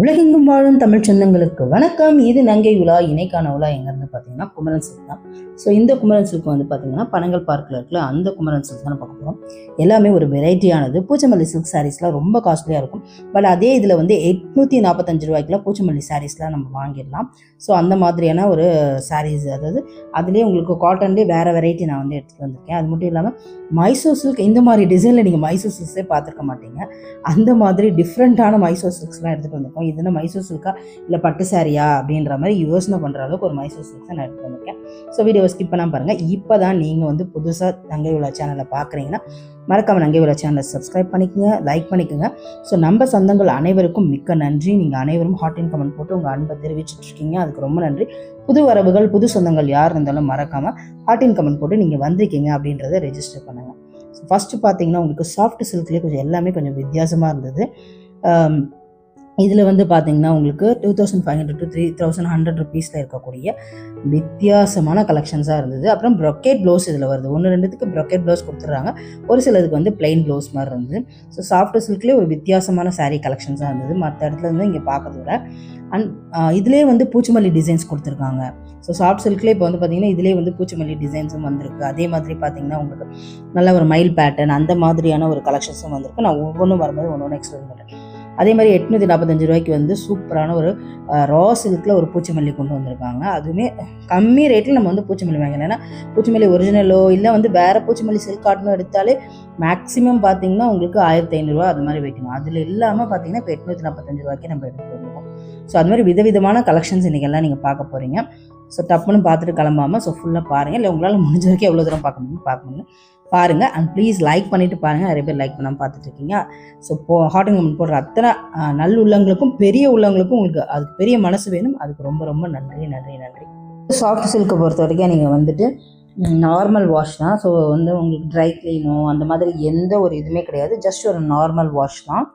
உலகெங்கும் வாழும் தமிழ் சொந்தங்களுக்கு வணக்கம். இது நங்கை உலா. இணைக்கான உலா எங்கேருந்து பார்த்தீங்கன்னா குமரன் சில்க் தான். ஸோ இந்த குமரன் சில்க் வந்து பார்த்தீங்கன்னா பனங்கல் பார்க்கில் இருக்கல அந்த குமரன் சில்க் தான் பார்க்க போகிறோம். எல்லாமே ஒரு வெரைட்டியானது. பூச்சமல்லி சில்க் சாரீஸ்லாம் ரொம்ப காஸ்ட்லியாக இருக்கும். பட் அதே இதில் வந்து 845 ரூபாய்க்குலாம் பூச்சமல்லி சாரீஸ்லாம் நம்ம வாங்கிடலாம். ஸோ அந்த மாதிரியான ஒரு சாரீஸ், அதாவது அதுலேயே உங்களுக்கு காட்டன்லேயே வேறு வெரைட்டி நான் வந்து எடுத்துகிட்டு வந்திருக்கேன். அது மட்டும் இல்லாமல் மைசூர் சில்க், இந்த மாதிரி டிசைனில் நீங்கள் மைசூர் சில்க்ஸே பார்த்துருக்க மாட்டீங்க. அந்த மாதிரி டிஃப்ரெண்ட்டான மைசூர் சில்க்ஸ்லாம் எடுத்துகிட்டு வந்திருக்கோம். இதுனா மைசூர் சில்கா இல்லை பட்டு சாரியா அப்படின்ற மாதிரி யோசனை பண்ணுற அளவுக்கு ஒரு மைசூர் சில்க்ஸை நான் எடுத்துகிட்டு வந்திருக்கேன். ஸோ வீடியோவை ஸ்கிப் பண்ணாமல் பாருங்கள். இப்போ தான் நீங்கள் வந்து புதுசாக நங்கை உலா சேனலை பார்க்குறீங்கன்னா மறக்காமல் நங்கை உலா சேனலை சப்ஸ்கிரைப் பண்ணிக்கோங்க, லைக் பண்ணிக்கோங்க. ஸோ நம்ம சொந்தங்கள் அனைவருக்கும் மிக்க நன்றி. நீங்கள் அனைவரும் ஹாட் அண்ட் கமெண்ட் போட்டு உங்கள் அன்பை தெரிவிச்சிட்ருக்கீங்க, அதுக்கு ரொம்ப நன்றி. புது வரவுகள், புது சொந்தங்கள் யார் இருந்தாலும் மறக்காமல் ஹாட் அண்ட் கமெண்ட் போட்டு நீங்கள் வந்திருக்கீங்க அப்படின்றத ரெஜிஸ்டர் பண்ணுங்கள். ஸோ ஃபஸ்ட்டு பார்த்தீங்கன்னா உங்களுக்கு சாஃப்ட் சில்க்லேயே கொஞ்சம் எல்லாமே கொஞ்சம் வித்தியாசமாக இருந்தது. இதில் வந்து பார்த்தீங்கன்னா உங்களுக்கு 2500 to 3100 ருபீஸில் இருக்கக்கூடிய வித்தியாசமான கலெக்ஷன்ஸாக இருந்தது. அப்புறம் ப்ரொக்கேட் ப்ளவுஸ் இதில் வருது. 1-2க்கு ப்ரொக்கேட் ப்ளவுஸ் கொடுத்துட்றாங்க, ஒரு சிலதுக்கு வந்து பிளெயின் ப்ளவுஸ் மாதிரி இருந்தது. ஸோ சாஃப்ட் சில்க்லேயே ஒரு வித்தியாசமான சாரீ கலெக்ஷன்ஸாக இருந்தது மற்ற இடத்துல இருந்து இங்கே பார்க்கறத விட. அண்ட் இதிலே வந்து பூச்சிமல்லி டிசைன்ஸ் கொடுத்துருக்காங்க. ஸோ சாஃப்ட் சில்க்லேயே இப்போ வந்து பார்த்தீங்கன்னா இதிலே வந்து பூச்சிமல்லி டிசைன்ஸும் வந்திருக்கு. அதே மாதிரி பார்த்தீங்கன்னா உங்களுக்கு நல்ல ஒரு மயில் பேட்டர்ன் அந்த மாதிரியான ஒரு கலெக்ஷன்ஸும் வந்திருக்கு. நான் ஒவ்வொன்றும் வரும்போது ஒன்று எக்ஸ்பிளைன் பண்ணுறேன். அதே மாதிரி 845 ரூபாய்க்கு வந்து சூப்பரான ஒரு ரா சில்கில் ஒரு பூச்சிமல்லி கொண்டு வந்திருக்காங்க. அதுவுமே கம்மி ரேட்டில் நம்ம வந்து பூச்சிமல்லி வாங்கலாம். ஏன்னா பூச்சிமல்லி ஒரிஜினலோ இல்லை வந்து வேறு பூச்சிமல்லி சில்க் காட்டனோ எடுத்தாலே மேக்ஸிமம் பார்த்தீங்கன்னா உங்களுக்கு 1500 ரூபா அது மாதிரி வைக்கணும். அதில் இல்லாமல் பார்த்தீங்கன்னா இப்போ 845 ரூபாய்க்கு நம்ம எடுத்துகிட்டு வந்துருக்கோம். ஸோ அது மாதிரி விதவிதமான கலெக்ஷன்ஸ் இன்றைக்கெல்லாம் நீங்கள் பார்க்க போகிறீங்க. ஸோ டப்புன்னு பார்த்துட்டு கிளம்பாமல் ஸோ ஃபுல்லாக பாருங்கள். இல்லை உங்களால் முடிஞ்ச வரைக்கும் எவ்வளோ தூரம் பார்க்கணும்னு பாருங்கள். அண்ட் ப்ளீஸ் லைக் பண்ணிவிட்டு பாருங்கள். நிறைய பேர் லைக் பண்ணாமல் பார்த்துட்ருக்கீங்க. ஸோ ஹாட் அண்ட் கமெண்ட் போடுற அத்தனை நல்ல உள்ளவங்களுக்கும் பெரிய உள்ளவங்களுக்கும் உங்களுக்கு அதுக்கு பெரிய மனசு வேணும். அதுக்கு ரொம்ப ரொம்ப நன்றி நன்றி நன்றி. சாஃப்ட் சில்க்கை பொறுத்த வரைக்கும் நீங்கள் வந்துட்டு நார்மல் வாஷ் தான். ஸோ வந்து உங்களுக்கு ட்ரை க்ளீனோ அந்த மாதிரி எந்த ஒரு இதுவுமே கிடையாது. ஜஸ்ட் ஒரு நார்மல் வாஷ் தான்.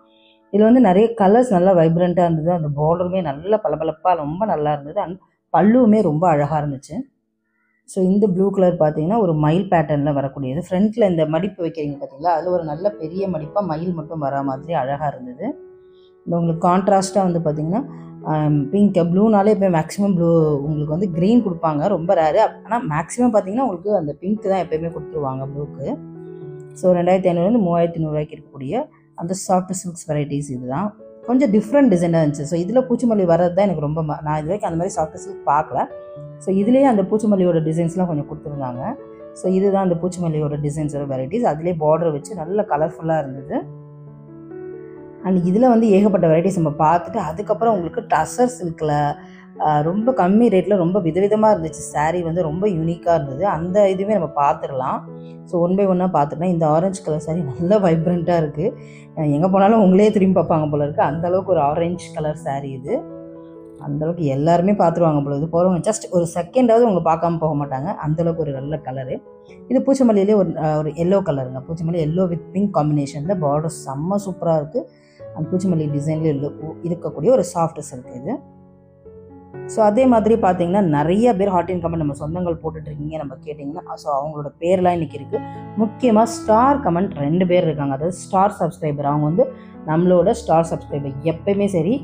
இதில் வந்து நிறைய கலர்ஸ் நல்லா வைப்ரண்ட்டாக இருந்தது. அந்த பார்டருமே நல்ல பளபளப்பாக ரொம்ப நல்லா இருந்தது. அண்ட் பல்லுவுமே ரொம்ப அழகாக இருந்துச்சு. ஸோ இந்த ப்ளூ கலர் பார்த்தீங்கன்னா ஒரு மயில் பேட்டர்னில் வரக்கூடியது. ஃப்ரண்ட்டில் இந்த மடிப்பு வைக்கிறீங்க பார்த்தீங்களா, அதில் ஒரு நல்ல பெரிய மடிப்பாக மயில் மட்டும் வரா மாதிரி அழகாக இருந்தது. இந்த உங்களுக்கு கான்ட்ராஸ்ட்டாக வந்து பார்த்திங்கன்னா பிங்க், ப்ளூனாலே இப்போ மேக்ஸிமம் ப்ளூ உங்களுக்கு வந்து க்ரீன் கொடுப்பாங்க, ரொம்ப ரேரு. ஆனால் மேக்ஸிமம் பார்த்திங்கன்னா உங்களுக்கு அந்த பிங்க் தான் எப்போயுமே கொடுத்துருவாங்க ப்ளூக்கு. ஸோ 2500 3300 ரூபாய்க்கு இருக்கக்கூடிய அந்த சாஃப்ட் சில்க்ஸ் வெரைட்டிஸ் இது தான். கொஞ்சம் டிஃப்ரெண்ட் டிசைனாக இருந்துச்சு. ஸோ இதில் பூச்சிமல்லி வர்றது தான் எனக்கு ரொம்ப நான் இது வரைக்கும் அந்த மாதிரி சாஃப்ட் சில்க் பார்க்கல. ஸோ இதுலேயே அந்த பூச்சிமல்லியோட டிசைன்ஸ்லாம் கொஞ்சம் கொடுத்துருந்தாங்க. ஸோ இதுதான் அந்த பூச்சிமல்லியோட டிசைன்ஸோட வெரைட்டிஸ். அதிலே பார்டர் வச்சு நல்ல கலர்ஃபுல்லாக இருந்தது. அண்ட் இதில் வந்து ஏகப்பட்ட வெரைட்டிஸ் நம்ம பார்த்துட்டு அதுக்கப்புறம் உங்களுக்கு டசர் சில்கில் ரொம்ப கம்மி ரேட்டில் ரொம்ப விதவிதமாக இருந்துச்சு. சாரீ வந்து ரொம்ப யூனிக்காக இருந்தது. அந்த இதுவே நம்ம பார்த்துடலாம். ஸோ ஒன் பை ஒன்னாக பார்த்துட்டோம். இந்த ஆரஞ்சு கலர் சாரீ நல்லா வைப்ரண்ட்டாக இருக்குது. எங்கே போனாலும் உங்களே திரும்பி பார்ப்பாங்க போல இருக்குது. அந்தளவுக்கு ஒரு ஆரஞ்சு கலர் சாரீ இது. அந்தளவுக்கு எல்லாருமே பார்த்துருவாங்க போல. இது போகிறவங்க ஜஸ்ட் ஒரு செகண்டாவது உங்களை பார்க்காம போக மாட்டாங்க. அந்தளவுக்கு ஒரு நல்ல கலரு. இது பூச்சிமல்லியிலே ஒரு எல்லோ கலருங்க. பூச்சிமல்லி எல்லோ வித் பிங்க் காம்பினேஷனில் பார்டர் செம்ம சூப்பராக இருக்குது. அந்த பூச்சிமல்லி டிசைனில் இருக்கக்கூடிய ஒரு சாஃப்ட் சில்க் இது. ஸோ அதே மாதிரி பார்த்தீங்கன்னா நிறைய பேர் ஹாட் அண்ட் கமெண்ட் நம்ம சொந்தங்கள் போட்டுட்ருக்கீங்க, நம்ம கேட்டிங்கன்னா. ஸோ அவங்களோட பேர்லாம் இன்றைக்கி இருக்குது. முக்கியமாக ஸ்டார் கமெண்ட் 2 பேர் இருக்காங்க. அதாவது ஸ்டார் சப்ஸ்கிரைபர். அவங்க வந்து நம்மளோட ஸ்டார் சப்ஸ்கிரைபர். எப்போயுமே சரி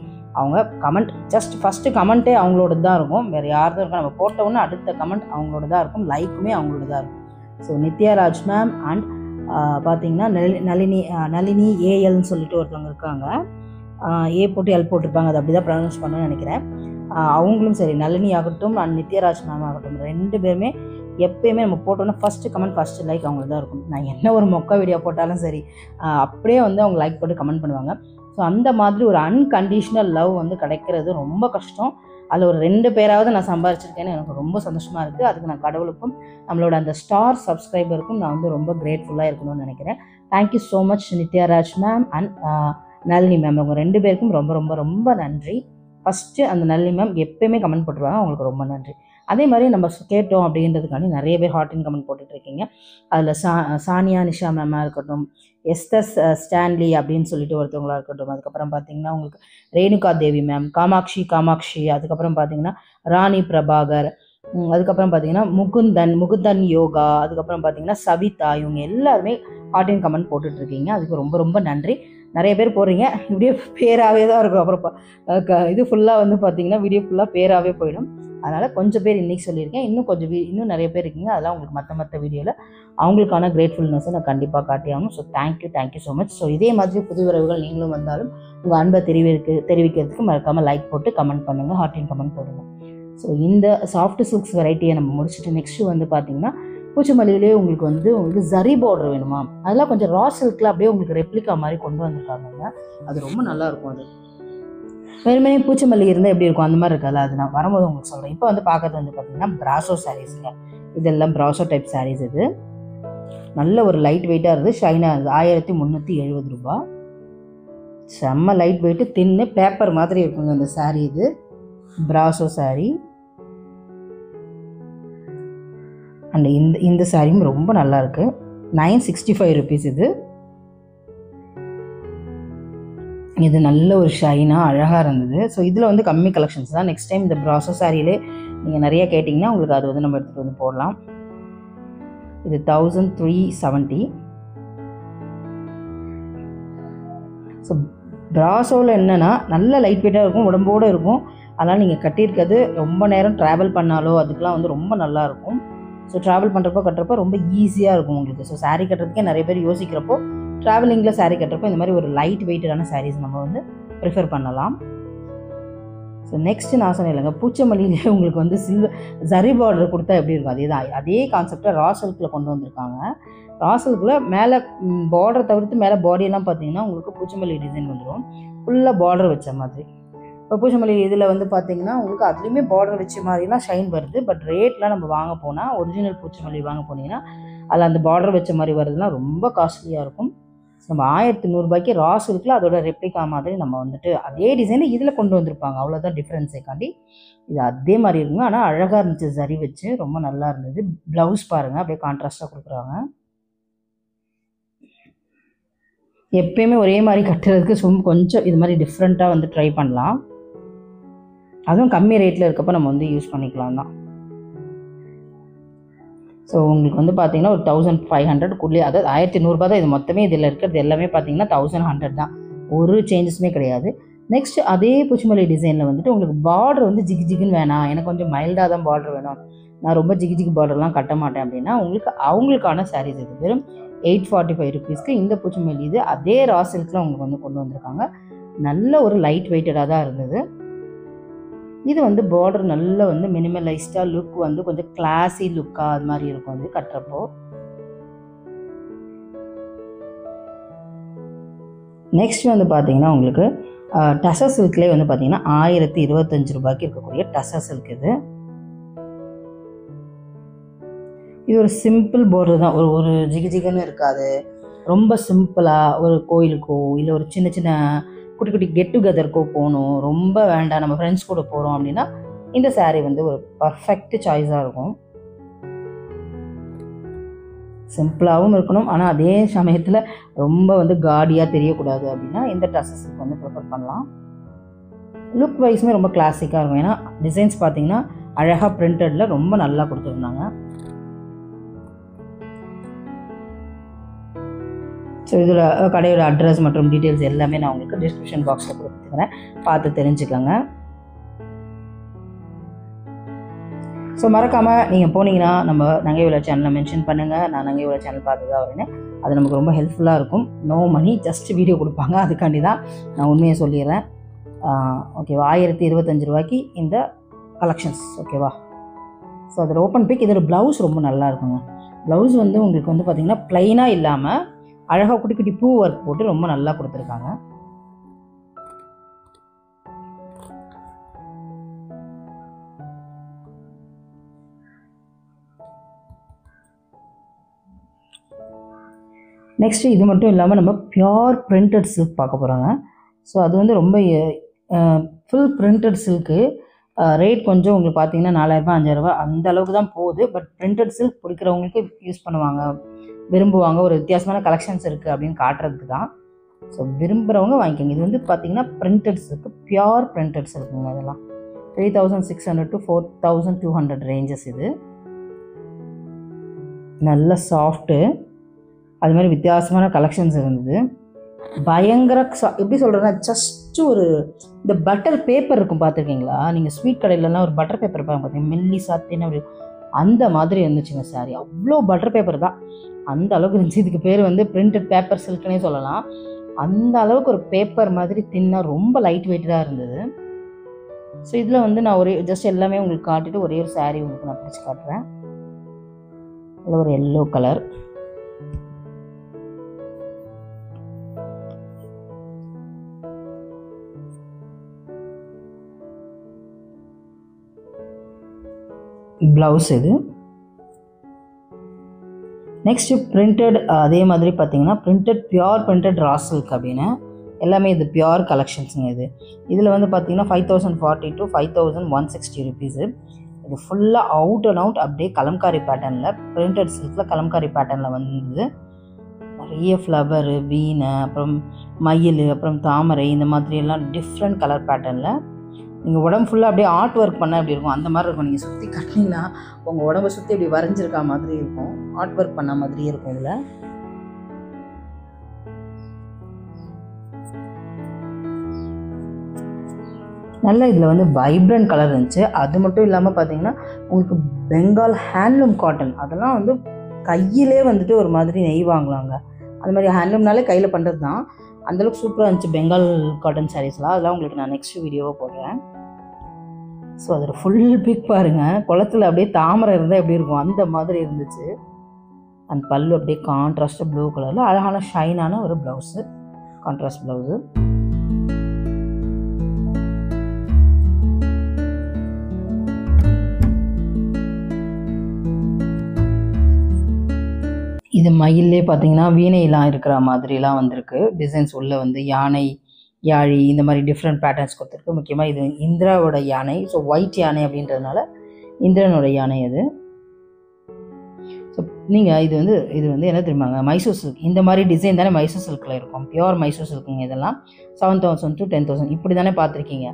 அவங்க கமெண்ட் ஜஸ்ட் ஃபஸ்ட்டு கமெண்ட்டே அவங்களோட தான் இருக்கும். வேறு யார்தான் இருக்கும். நம்ம போட்டோன்னே அடுத்த கமெண்ட் அவங்களோட தான் இருக்கும். லைக்குமே அவங்களோட தான் இருக்கும். ஸோ நித்யாராஜ் மேம் அண்ட் பார்த்தீங்கன்னா நளினி ஏஎல்னு சொல்லிட்டு ஒருத்தவங்க இருக்காங்க. ஏ போட்டு எல் போட்டிருப்பாங்க. அது அப்படி தான் ப்ரொனவுன்ஸ் பண்ணணும்னு நினைக்கிறேன். அவங்களும் சரி, நளினி ஆகட்டும் அண்ட் நித்யராஜ் மேம் ஆகட்டும், 2 பேருமே எப்போயுமே நம்ம போட்டோன்னா ஃபஸ்ட்டு கமெண்ட் ஃபஸ்ட்டு லைக் அவங்களுக்கு தான் இருக்கும். நான் என்ன ஒரு மொக்க வீடியோ போட்டாலும் சரி அப்படியே வந்து அவங்க லைக் போட்டு கமெண்ட் பண்ணுவாங்க. ஸோ அந்த மாதிரி ஒரு அன்கண்டிஷ்னல் லவ் வந்து கிடைக்கிறது ரொம்ப கஷ்டம். அதில் ஒரு 2 பேராவது நான் சம்பாரிச்சிருக்கேன்னு எனக்கு ரொம்ப சந்தோஷமாக இருக்குது. அதுக்கு நான் கடவுளுக்கும் நம்மளோட அந்த ஸ்டார் சப்ஸ்கிரைபருக்கும் நான் வந்து ரொம்ப கிரேட்ஃபுல்லாக இருக்கணும்னு நினைக்கிறேன். Thank you so much Nithyaraj ma'am and Nalini ma'am. அவங்க 2 பேருக்கும் ரொம்ப ரொம்ப ரொம்ப நன்றி. ஃபஸ்ட்டு அந்த நளினி மேம் எப்போயுமே கமெண்ட் போட்டுருவாங்க, அவங்களுக்கு ரொம்ப நன்றி. அதே மாதிரி நம்ம கேட்டோம் அப்படின்றதுக்காண்டி நிறைய பேர் ஹாட் அண்ட் கமெண்ட் போட்டுட்ருக்கீங்க. அதில் சானியா நிஷா மேமாக இருக்கட்டும், எஸ்தர் ஸ்டான்லி அப்படின்னு சொல்லிட்டு ஒருத்தவங்களாக இருக்கட்டும். அதுக்கப்புறம் பார்த்திங்கன்னா உங்களுக்கு ரேணுகா தேவி மேம், காமாட்சி, அதுக்கப்புறம் பார்த்திங்கன்னா ராணி பிரபாகர், அதுக்கப்புறம் பார்த்திங்கன்னா முகுந்தன் யோகா, அதுக்கப்புறம் பார்த்திங்கன்னா சவிதா, இவங்க எல்லாருமே ஹாட் அண்ட் கமெண்ட் போட்டுட்ருக்கீங்க. அதுக்கு ரொம்ப ரொம்ப நன்றி. நிறைய பேர் போடுறீங்க, இப்படியே பேராகவே தான் இருக்கும். அப்புறம் இது ஃபுல்லாக வந்து பார்த்தீங்கன்னா வீடியோ ஃபுல்லாக பேராகவே போயிடும். அதனால் கொஞ்சம் பேர் இன்றைக்கி சொல்லியிருக்கேன். இன்னும் நிறைய பேர் இருக்கீங்க. அதெல்லாம் உங்களுக்கு மற்ற வீடியோவில் அவங்களுக்கான கிரேட்ஃபுல்னஸை நான் கண்டிப்பாக காட்டி ஆகணும். So thank you so much. So இதே மாதிரி புது உறவுகள் நீங்களும் வந்தாலும் உங்கள் அன்பை தெரிவிக்கிறதுக்கு மறக்காமல் லைக் போட்டு கமெண்ட் பண்ணுங்கள், ஹார்ட்டின் கமெண்ட் போடுங்க. ஸோ இந்த சாஃப்ட் சில்க்ஸ் வெரைட்டியை நம்ம முடிச்சுட்டு நெக்ஸ்ட்டு வந்து பார்த்திங்கன்னா பூச்சிமல்லியிலே உங்களுக்கு ஜரி பார்டர் வேணுமா, அதெல்லாம் கொஞ்சம் ரா சில்கில் அப்படியே உங்களுக்கு ரெப்ளிகா மாதிரி கொண்டு வந்திருக்காங்க. அது ரொம்ப நல்லாயிருக்கும். அது வெறுமனே பூச்சிமல்லி இருந்தால் எப்படி இருக்கும் அந்த மாதிரி இருக்காது. அது நான் வரும்போது உங்களுக்கு சொல்கிறேன். இப்போ வந்து பார்க்குறது வந்து பார்த்திங்கன்னா பிராசோ சாரீஸுங்க. இதெல்லாம் பிராசோ டைப் சாரீஸ். இது நல்ல ஒரு லைட் வெயிட்டாக இருக்குது, ஷைனாக இருக்குது. 1370 ரூபா. செம்ம லைட் வெயிட்டு, தின்னு பேப்பர் மாதிரி இருக்குங்க இந்த சாரீ. இது பிராசோ சாரீ. அண்ட் இந்த சாரியும் ரொம்ப நல்லாயிருக்கு. 965 ருபீஸ். இது நல்ல ஒரு ஷைனாக அழகாக இருந்தது. ஸோ இதில் வந்து கம்மி கலெக்ஷன்ஸ் தான். நெக்ஸ்ட் டைம் இந்த பிராசோ சாரியிலே நீங்கள் நிறைய கேட்டிங்கன்னா உங்களுக்கு அது வந்து நம்ம எடுத்துகிட்டு வந்து போடலாம். இது 1370. ஸோ பிராசோவில் என்னென்னா நல்ல லைட் வெயிட்டாக இருக்கும், உடம்போடு இருக்கும். அதனால் நீங்கள் கட்டியிருக்கிறது ரொம்ப நேரம் ட்ராவல் பண்ணாலோ அதுக்கெலாம் வந்து ரொம்ப நல்லாயிருக்கும். ஸோ ட்ராவல் கட்டுறப்போ ரொம்ப ஈஸியாக இருக்கும் உங்களுக்கு. ஸோ சாரீ கட்டுறதுக்கே நிறைய பேர் யோசிக்கிறப்போ ட்ராவலிங்கில் சாரீ கட்டுறப்போ இந்த மாதிரி ஒரு லைட் வெயிட்டடான சாரீஸ் நம்ம வந்து ப்ரிஃபர் பண்ணலாம். ஸோ நெக்ஸ்ட்டு நான் சொன்னேன் இல்லைங்க, பூச்சமல்லியிலே உங்களுக்கு வந்து ஜரி பார்டர் கொடுத்தா எப்படி இருக்கும், அதே கான்செப்டை ரா சில்கில் கொண்டு வந்திருக்காங்க. ரா சில்கில் மேலே பார்டர் தவிர்த்து மேலே பாடியெல்லாம் பார்த்தீங்கன்னா உங்களுக்கு பூச்சமல்லி டிசைன் வந்துடும், ஃபுல்லாக பார்டர் வச்ச மாதிரி. இப்போ பூச்சமல்லி இதில் வந்து பார்த்தீங்கன்னா உங்களுக்கு அதுலேயுமே பார்டர் வச்ச மாதிரிலாம் ஷைன் வருது. பட் ரேட்லாம் நம்ம வாங்க போனால் ஒரிஜினல் பூச்சமல்லி வாங்க போனீங்கன்னா அதில் அந்த பார்டர் வச்ச மாதிரி வருதுன்னா ரொம்ப காஸ்ட்லியாக இருக்கும். நம்ம 1100 ரூபாய்க்கு ரா சில்கில் அதோட ரெப்ளிகா மாதிரி நம்ம வந்துட்டு அதே டிசைனை இதில் கொண்டு வந்திருப்பாங்க. அவ்வளோதான் டிஃப்ரென்ஸே காண்டி. இது அதே மாதிரி இருக்குங்க, ஆனால் அழகாக இருந்துச்சு. சரி வச்சு ரொம்ப நல்லா இருந்தது. ப்ளவுஸ் பாருங்கள், அப்படியே கான்ட்ராஸ்டாக கொடுக்குறாங்க. எப்பயுமே ஒரே மாதிரி கட்டுறதுக்கு கொஞ்சம் இது மாதிரி டிஃப்ரெண்ட்டாக வந்து ட்ரை பண்ணலாம். அதுவும் கம்மி ரேட்டில் இருக்கப்போ நம்ம வந்து யூஸ் பண்ணிக்கலாம் தான். ஸோ உங்களுக்கு வந்து பார்த்தீங்கன்னா ஒரு 1500 அதாவது 1100 ரூபா தான் இது மொத்தமே. இதில் இருக்கிறது எல்லாமே பார்த்தீங்கன்னா 1100 தான், ஒரு சேஞ்சஸுமே கிடையாது. நெக்ஸ்ட் அதே பூச்சிமல்லி டிசைனில் வந்துட்டு உங்களுக்கு பார்டர் வந்து ஜிகுன்னு வேணாம், எனக்கு கொஞ்சம் மைல்டாக தான் பார்டர் வேணும், நான் ரொம்ப ஜிகு பார்டர்லாம் கட்ட மாட்டேன் அப்படின்னா அவங்களுக்கான சாரீஸ் இது. வெறும் 845 ருபீஸ்க்கு இந்த பூச்சிமல்லி இது அதே ரா சில்கில் உங்களுக்கு வந்து கொண்டு வந்திருக்காங்க. நல்ல ஒரு லைட் வெயிட்டடாக தான் இருந்தது. இது வந்து பார்டர் நல்ல வந்து மினிமலைஸ்டாக லுக் வந்து கொஞ்சம் கிளாஸி லுக்காக அது மாதிரி இருக்கும் வந்து கட்டுறப்போ. நெக்ஸ்ட் வந்து பார்த்தீங்கன்னா உங்களுக்கு டசர் சில்க்லேயே வந்து பார்த்தீங்கன்னா 1025 ரூபாய்க்கு இருக்கக்கூடிய டசர் சில்க். இது ஒரு சிம்பிள் பார்டர் தான், ஒரு ஜிகுன்னு இருக்காது. ரொம்ப சிம்பிளாக ஒரு கோயிலுக்கோ இல்லை ஒரு சின்ன சின்ன குட்டி கெட் டுகெதருக்கோ போகணும், ரொம்ப வேண்டாம் நம்ம ஃப்ரெண்ட்ஸ் கூட போகிறோம் அப்படின்னா இந்த சாரீ வந்து ஒரு பர்ஃபெக்ட் சாய்ஸாக இருக்கும். சிம்பிளாகவும் இருக்கணும், ஆனால் அதே சமயத்தில் ரொம்ப வந்து காடியாக தெரியக்கூடாது அப்படின்னா இந்த ட்ரெஸ்ஸஸுக்கு வந்து ப்ரிஃபர் பண்ணலாம். லுக் வைஸுமே ரொம்ப கிளாசிக்காக இருக்கும். ஏன்னா டிசைன்ஸ் பார்த்தீங்கன்னா அழகாக பிரிண்டடில் ரொம்ப நல்லா கொடுத்துருந்தாங்க. ஸோ இதில் கடையோட அட்ரஸ் மற்றும் டீட்டெயில்ஸ் எல்லாமே நான் உங்களுக்கு டிஸ்கிரிப்ஷன் பாக்ஸில் கொடுத்துக்கிறேன், பார்த்து தெரிஞ்சுக்கோங்க. ஸோ மறக்காமல் நீங்கள் போனீங்கன்னா நம்ம நங்கை விழா சேனலை மென்ஷன் பண்ணுங்கள். நான் நங்கை விழா சேனல் பார்த்து தான் வரேன்னு, அது நமக்கு ரொம்ப ஹெல்ப்ஃபுல்லாக இருக்கும். நோ மணி, ஜஸ்ட் வீடியோ கொடுப்பாங்க, அதுக்காண்டி தான் நான் உண்மையை சொல்லிடுறேன். ஓகேவா? 1025 ரூபாய்க்கு இந்த கலெக்ஷன்ஸ். ஓகேவா? ஸோ அதில் ஓப்பன் பிக். இதோட ப்ளவுஸ் ரொம்ப நல்லா இருக்குங்க. ப்ளவுஸ் வந்து உங்களுக்கு வந்து பார்த்திங்கன்னா ப்ளைனாக இல்லாமல் அழகாக குட்டி பூ ஒர்க் போட்டு ரொம்ப நல்லா கொடுத்துருக்காங்க. நெக்ஸ்ட்டு இது மட்டும் இல்லாமல் நம்ம பியோர் பிரிண்டட் சில்க் பார்க்க போகிறாங்க. ஸோ அது வந்து ரொம்ப ஃபுல் பிரிண்டட் சில்க்கு. ரேட் கொஞ்சம் உங்களுக்கு பார்த்தீங்கன்னா 4000 5000 அந்த அளவுக்கு தான் போகுது. பட் பிரிண்டட் சில்க் பிடிக்கிறவங்களுக்கு யூஸ் பண்ணுவாங்க, விரும்புவாங்க. ஒரு வித்தியாசமான கலெக்ஷன்ஸ் இருக்குது அப்படின்னு காட்டுறதுக்கு தான். ஸோ விரும்புகிறவங்க வாங்கிக்கோங்க. இது வந்து பார்த்திங்கன்னா பிரிண்டட் சில்க்கு, பியோர் பிரிண்டட் சில்க்குங்க. இதெல்லாம் 3600 to 4200 ரேஞ்சஸ். இது நல்ல சாஃப்ட்டு, அது மாதிரி வித்தியாசமான கலெக்ஷன்ஸ் இருந்தது. பயங்கர எப்படி சொல்கிறேன்னா ஜஸ்ட்டு ஒரு இந்த பட்டர் பேப்பர் இருக்கும் பார்த்துருக்கீங்களா? நீங்கள் ஸ்வீட் கடையிலலாம் ஒரு பட்டர் பேப்பர் இருப்பாங்க பார்த்தீங்கன்னா, மெல்லிசா தின்னா அப்படி அந்த மாதிரி இருந்துச்சுங்க சாரி. அவ்வளோ பட்டர் பேப்பர் தான், அந்த அளவுக்கு இருந்துச்சு. இதுக்கு பேர் வந்து பிரிண்டட் பேப்பர் சில்க்னே சொல்லலாம். அந்த அளவுக்கு ஒரு பேப்பர் மாதிரி தின்னா ரொம்ப லைட் வெயிட்டாக இருந்தது. ஸோ இதில் வந்து நான் ஒரே ஜஸ்ட் எல்லாமே உங்களுக்கு காட்டிட்டு ஒரே ஒரு சாரீ உங்களுக்கு நான் பிடிச்சி காட்டுறேன். இதில் ஒரு எல்லோ கலர், ப்ளவுஸ் இது. நெக்ஸ்ட்டு பிரிண்டட், அதே மாதிரி பார்த்தீங்கன்னா printed pure printed raw silk அப்படின்னு எல்லாமே இது பியோர் கலெக்ஷன்ஸுங்க. இதில் வந்து பார்த்தீங்கன்னா 5040 to 5160 ருபீஸு. இது ஃபுல்லாக அவுட் அண்ட் அவுட் அப்படியே கலம்காரி பேட்டர்னில், பிரிண்டட் சில்கில் கலம்காரி பேட்டர்னில் வந்தது. நிறைய ஃப்ளவரு, வீணை, அப்புறம் மயில், அப்புறம் தாமரை, இந்த மாதிரியெல்லாம் டிஃப்ரெண்ட் கலர் பேட்டர்னில். நீங்கள் உடம்பு ஃபுல்லாக அப்படியே ஆர்ட் ஒர்க் பண்ணால் எப்படி இருக்கும் அந்த மாதிரி இருக்கும். நீங்கள் சுற்றி கட்டினீங்கன்னா உங்கள் உடம்பை சுற்றி அப்படி வரைஞ்சிருக்கா மாதிரி இருக்கும், ஆர்ட் ஒர்க் பண்ண மாதிரியே இருக்கும். இதில் நல்ல இதில் வந்து வைப்ரண்ட் கலர் இருந்துச்சு. அது மட்டும் இல்லாமல் பார்த்தீங்கன்னா உங்களுக்கு பெங்கால் ஹேண்ட்லூம் காட்டன், அதெல்லாம் வந்து கையிலே வந்துட்டு ஒரு மாதிரி நெய்வாங்களாங்க. அது மாதிரி ஹேண்ட்லூம்னாலே கையில் பண்ணுறது தான். அந்தளவுக்கு சூப்பராக இருந்துச்சு பெங்கால் காட்டன் சாரீஸ்லாம். அதெல்லாம் உங்களுக்கு நான் நெக்ஸ்ட் வீடியோவை போடுறேன். ஸோ அதோட ஃபுல் பிக் பாருங்கள், குளத்தில் அப்படியே தாமரை இருந்தால் எப்படி இருக்கும் அந்த மாதிரி இருந்துச்சு. அந்த பல்லு அப்படியே கான்ட்ராஸ்டாக ப்ளூ கலரில் அழகான ஷைனான ஒரு ப்ளவுஸு, கான்ட்ராஸ்ட் ப்ளவுஸு. இது மயிலே பார்த்தீங்கன்னா வீணையெல்லாம் இருக்கிற மாதிரிலாம் வந்திருக்கு. டிசைன்ஸ் உள்ளே வந்து யானை, யாழி, இந்த மாதிரி டிஃப்ரெண்ட் பேட்டர்ன்ஸ் கொடுத்துருக்கு. முக்கியமாக இது இந்திராவோட யானை. ஸோ ஒயிட் யானை அப்படின்றதுனால இந்திரனோட யானை அது. ஸோ நீங்கள் இது வந்து என்ன தெரியுமாங்க, மைசூர் சில்க். இந்த மாதிரி டிசைன் தானே மைசூர் சில்கில் இருக்கும், பியோர் மைசூர் சில்க்குங்க. இதெல்லாம் 7000 to 10,000 இப்படி தானே பார்த்துருக்கீங்க.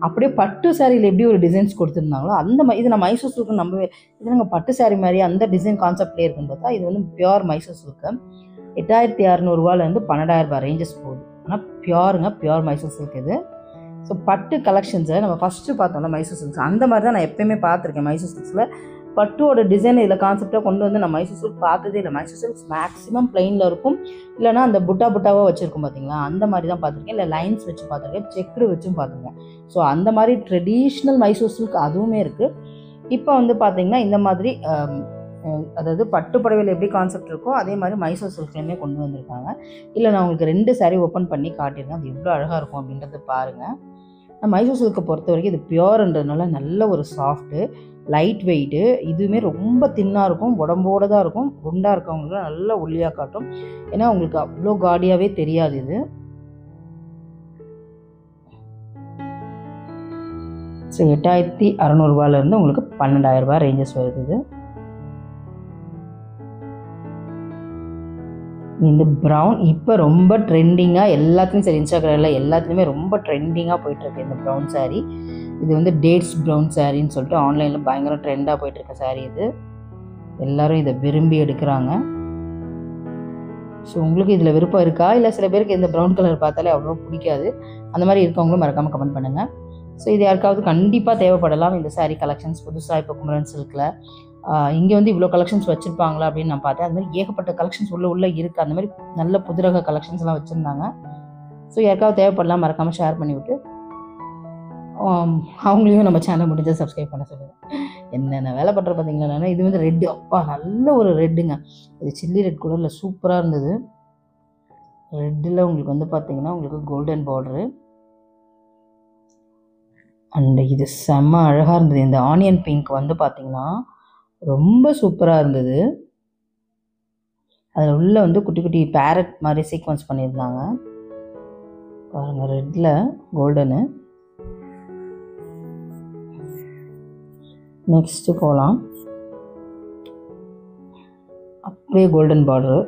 அப்படியே பட்டு சாரியில் எப்படி ஒரு டிசைன்ஸ் கொடுத்துருந்தாங்களோ அந்த மாதிரி இது நான் மைசூர் சில்க்கு நம்பவே. இது நாங்கள் பட்டு சாரி மாதிரி அந்த டிசைன் கான்செப்ட்லேயே இருக்குன்னு பார்த்தா இது வந்து பியோர் மைசூர் சில்க்கு. 8600 12,000 ரேஞ்சஸ் போகுது. ஆனால் பியோருங்க, பியோர் மைசூர் சில்க் இது. ஸோ பட்டு கலெக்ஷன்ஸை நம்ம ஃபஸ்ட்டு பார்த்தோம்னா மைசூர் சில்க்ஸ் அந்த மாதிரி தான் நான் எப்போயுமே பார்த்துருக்கேன். மைசூர் சில்க்ஸில் பட்டுவோட டிசைன் இதில் கான்செப்டாக கொண்டு வந்து நான் மைசூர் சில்க் பார்த்ததே இல்லை. மைசூர் சில்க்ஸ் மேக்ஸிமம் பிளைனில் இருக்கும், இல்லைனா அந்த புட்டாவாக வச்சுருக்கும் பார்த்தீங்களா, அந்த மாதிரி தான் பார்த்துருக்கேன். இல்லை லைன்ஸ் வச்சு பார்த்துருக்கேன், செக்குடு வச்சும் பார்த்துருக்கேன். ஸோ அந்த மாதிரி ட்ரெடிஷ்னல் மைசூர் சில்க் அதுவுமே இருக்குது. இப்போ வந்து பார்த்திங்கன்னா இந்த மாதிரி அதாவது பட்டு புடவையில் எப்படி கான்செப்ட் இருக்கோ அதே மாதிரி மைசூர் சில்க்லேயுமே கொண்டு வந்திருக்காங்க. இல்லை நான் உங்களுக்கு 2 சாரீ ஓப்பன் பண்ணி காட்டியிருக்கேன், அது எவ்வளோ அழகாக இருக்கும் அப்படின்றத பாருங்கள். மைசூர் சில்க்கை பொறுத்த வரைக்கும் இது பியோர்ன்றதுனால நல்ல ஒரு சாஃப்ட்டு, லைட் வெயிட்டு. இதுவுமே ரொம்ப தின்னாக இருக்கும், உடம்போடு தான் இருக்கும். குண்டாக இருக்கவங்களுக்கு நல்லா ஒல்லியாக காட்டும், ஏன்னா உங்களுக்கு அவ்வளோ காடியாகவே தெரியாது. இது ஸோ 8600 உங்களுக்கு 12,000 ரேஞ்சஸ் வருது. இந்த ப்ரௌன் இப்போ ரொம்ப ட்ரெண்டிங்காக எல்லாத்துலேயும் சரி, இன்ஸ்டாகிராமில் எல்லாத்துலேயுமே ரொம்ப ட்ரெண்டிங்காக போயிட்டுருக்கு இந்த ப்ரௌன் சாரீ. இது வந்து டேட்ஸ் ப்ரௌன் சாரின்னு சொல்லிட்டு ஆன்லைனில் பயங்கர ட்ரெண்டாக போயிட்டுருக்க சாரீ இது. எல்லோரும் இதை விரும்பி எடுக்கிறாங்க. ஸோ உங்களுக்கு இதில் விருப்பம் இருக்கா? இல்லை சில பேருக்கு இந்த ப்ரௌன் கலர் பார்த்தாலே அவ்வளோ பிடிக்காது, அந்த மாதிரி இருக்கவங்களும் மறக்காமல் கமெண்ட் பண்ணுங்கள். ஸோ இது யாருக்காவது கண்டிப்பாக தேவைப்படலாம் இந்த சாரீ கலெக்ஷன்ஸ். புதுசாக இப்போ குமரன் சில்கில் இங்கே வந்து இவ்வளோ கலெக்ஷன்ஸ் வச்சுருப்பாங்களா அப்படின்னு நான் பார்த்தேன். அது மாதிரி ஏகப்பட்ட கலெக்ஷன்ஸ் உள்ளே இருக்குது. அந்த மாதிரி நல்ல புதுரக கலெக்ஷன்ஸ்லாம் வச்சுருந்தாங்க. ஸோ யாருக்காவது தேவைப்படலாம், மறக்காமல் ஷேர் பண்ணிவிட்டு அவங்களையும் நம்ம சேனல் முடிஞ்சால் சப்ஸ்கிரைப் பண்ண சொல்லுங்கள். என்னென்ன வேலை பண்ணுற பார்த்தீங்களா நான். இது வந்து ரெட்டு, அப்பா நல்ல ஒரு ரெட்டுங்க. இது சில்லி ரெட் கலரில் சூப்பராக இருந்தது. ரெட்டில் உங்களுக்கு வந்து பார்த்திங்கன்னா உங்களுக்கு கோல்டன் பார்டரு அண்ட் இது செம்ம அழகாக இருந்தது. இந்த ஆனியன் பிங்க் வந்து பார்த்திங்கன்னா ரொம்ப சூப்பராக இருந்தது. அதில் உள்ளே வந்து குட்டி குட்டி பேரட் மாதிரி சீக்வன்ஸ் பண்ணியிருந்தாங்க பாருங்கள், ரெட்டில் கோல்டனு. நெக்ஸ்ட்டு போகலாம், அப்படியே கோல்டன் பார்டரு.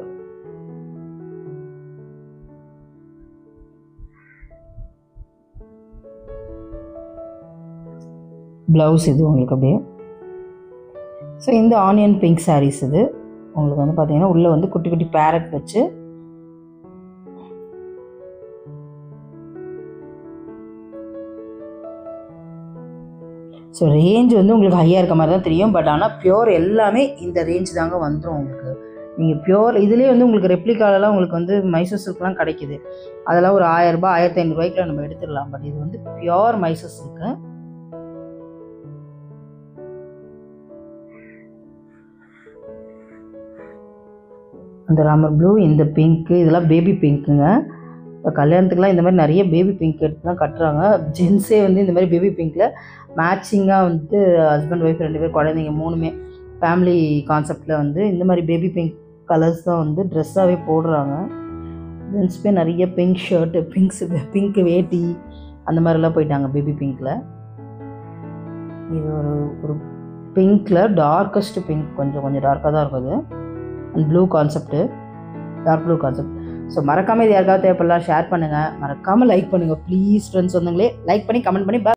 ப்ளவுஸ் இது உங்களுக்கு அப்படியே. ஸோ இந்த ஆனியன் பிங்க் சாரீஸ் இது உங்களுக்கு வந்து பார்த்திங்கன்னா உள்ளே வந்து குட்டி குட்டி பேரட் வச்சு ஸோ ரேஞ்ச் வந்து உங்களுக்கு ஹையாக இருக்க மாதிரி தான் தெரியும். பட் ஆனால் பியோர் எல்லாமே இந்த ரேஞ்ச் தாங்க வந்துடும் உங்களுக்கு. நீங்கள் பியோர் இதுலேயே வந்து உங்களுக்கு ரெப்ளிகாலெலாம் உங்களுக்கு வந்து மைசூர் சில்க்லாம் கிடைக்கிது. அதெல்லாம் ஒரு 1000 ரூபாய் 1500 ரூபாய்க்குள்ள நம்ம எடுத்துடலாம். பட் இது வந்து பியோர் மைசூர் சில்க்கு. அந்த ராமர் ப்ளூ, இந்த பிங்க்கு, இதெல்லாம் பேபி பிங்க்குங்க. இப்போ கல்யாணத்துக்குலாம் இந்த மாதிரி நிறைய பேபி பிங்க் எடுத்து தான் கட்டுறாங்க. ஜென்ஸே வந்து இந்த மாதிரி பேபி பிங்க்கில் மேட்சிங்காக வந்து ஹஸ்பண்ட் ஒய்ஃப் 2 பேர் குழந்தைங்க 3மே ஃபேமிலி கான்செப்டில் வந்து இந்த மாதிரி பேபி பிங்க் கலர்ஸ் தான் வந்து ட்ரெஸ்ஸாகவே போடுறாங்க. ஜென்ஸுமே நிறைய பிங்க் ஷர்ட்டு, பிங்க் வேட்டி அந்த மாதிரிலாம் போயிட்டாங்க பேபி பிங்க்கில். இது ஒரு பிங்க்கில் டார்க்கஸ்ட் பிங்க், கொஞ்சம் டார்க்காக தான் இருக்குது. And blue concept, dark blue concept. So மறக்காமல் இது யாருக்காவது தேவைப்படலாம் ஷேர் பண்ணுங்கள். மறக்காமல் லைக் பண்ணுங்கள் ப்ளீஸ் ஃப்ரெண்ட்ஸ். வந்தங்களே லைக் பண்ணி கமெண்ட் பண்ணி